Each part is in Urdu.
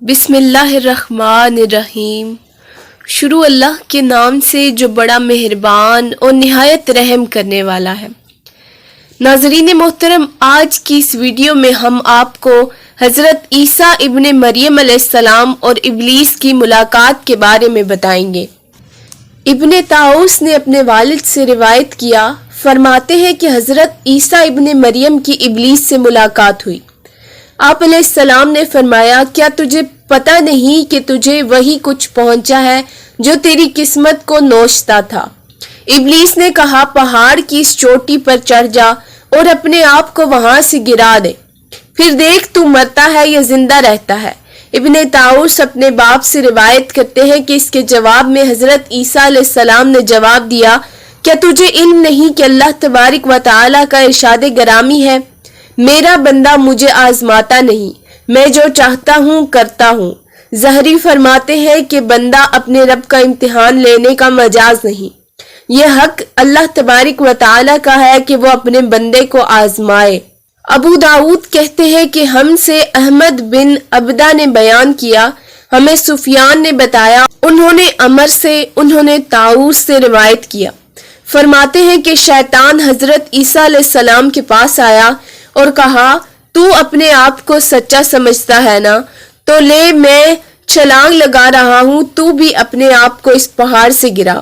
بسم اللہ الرحمن الرحیم۔ شروع اللہ کے نام سے جو بڑا مہربان اور نہایت رحم کرنے والا ہے۔ ناظرین محترم، آج کی اس ویڈیو میں ہم آپ کو حضرت عیسیٰ ابن مریم علیہ السلام اور ابلیس کی ملاقات کے بارے میں بتائیں گے۔ ابن طاؤس نے اپنے والد سے روایت کیا، فرماتے ہیں کہ حضرت عیسیٰ ابن مریم کی ابلیس سے ملاقات ہوئی۔ آپ علیہ السلام نے فرمایا، کیا تجھے پتہ نہیں کہ تجھے وہی کچھ پہنچا ہے جو تیری قسمت کو نوشتا تھا؟ ابلیس نے کہا، پہاڑ کی اس چوٹی پر چڑھ جا اور اپنے آپ کو وہاں سے گرا دے، پھر دیکھ تو مرتا ہے یا زندہ رہتا ہے۔ ابن طاؤس اپنے باپ سے روایت کرتے ہیں کہ اس کے جواب میں حضرت عیسیٰ علیہ السلام نے جواب دیا، کیا تجھے علم نہیں کہ اللہ تبارک و تعالیٰ کا ارشاد گرامی ہے، میرا بندہ مجھے آزماتا نہیں، میں جو چاہتا ہوں کرتا ہوں۔ زہری فرماتے ہیں کہ بندہ اپنے رب کا امتحان لینے کا مجاز نہیں، یہ حق اللہ تبارک و تعالیٰ کا ہے کہ وہ اپنے بندے کو آزمائے۔ ابو داؤد کہتے ہیں کہ ہم سے احمد بن عبدہ نے بیان کیا، ہمیں سفیان نے بتایا، انہوں نے عمر سے، انہوں نے طاؤس سے روایت کیا۔ فرماتے ہیں کہ شیطان حضرت عیسیٰ علیہ السلام کے پاس آیا اور کہا، تو اپنے آپ کو سچا سمجھتا ہے نا؟ تو لے میں چھلانگ لگا رہا ہوں، تو بھی اپنے آپ کو اس پہاڑ سے گرا۔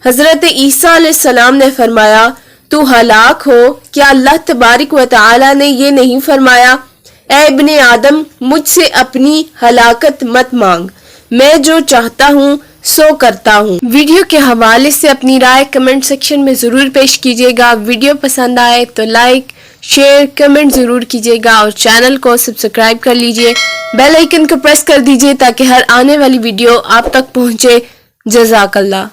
حضرت عیسیٰ علیہ السلام نے فرمایا، تو ہلاک ہو، کیا اللہ تبارک و تعالیٰ نے یہ نہیں فرمایا، اے ابن آدم مجھ سے اپنی ہلاکت مت مانگ، میں جو چاہتا ہوں سو کرتا ہوں۔ ویڈیو کے حوالے سے اپنی رائے کمنٹ سیکشن میں ضرور پیش کیجیے گا۔ ویڈیو پسند آئے تو لائک، شیئر، کمنٹ ضرور کیجیے گا اور چینل کو سبسکرائب کر لیجیے، بیل آئیکن کو پریس کر دیجیے تاکہ ہر آنے والی ویڈیو آپ تک پہنچے۔ جزاک اللہ۔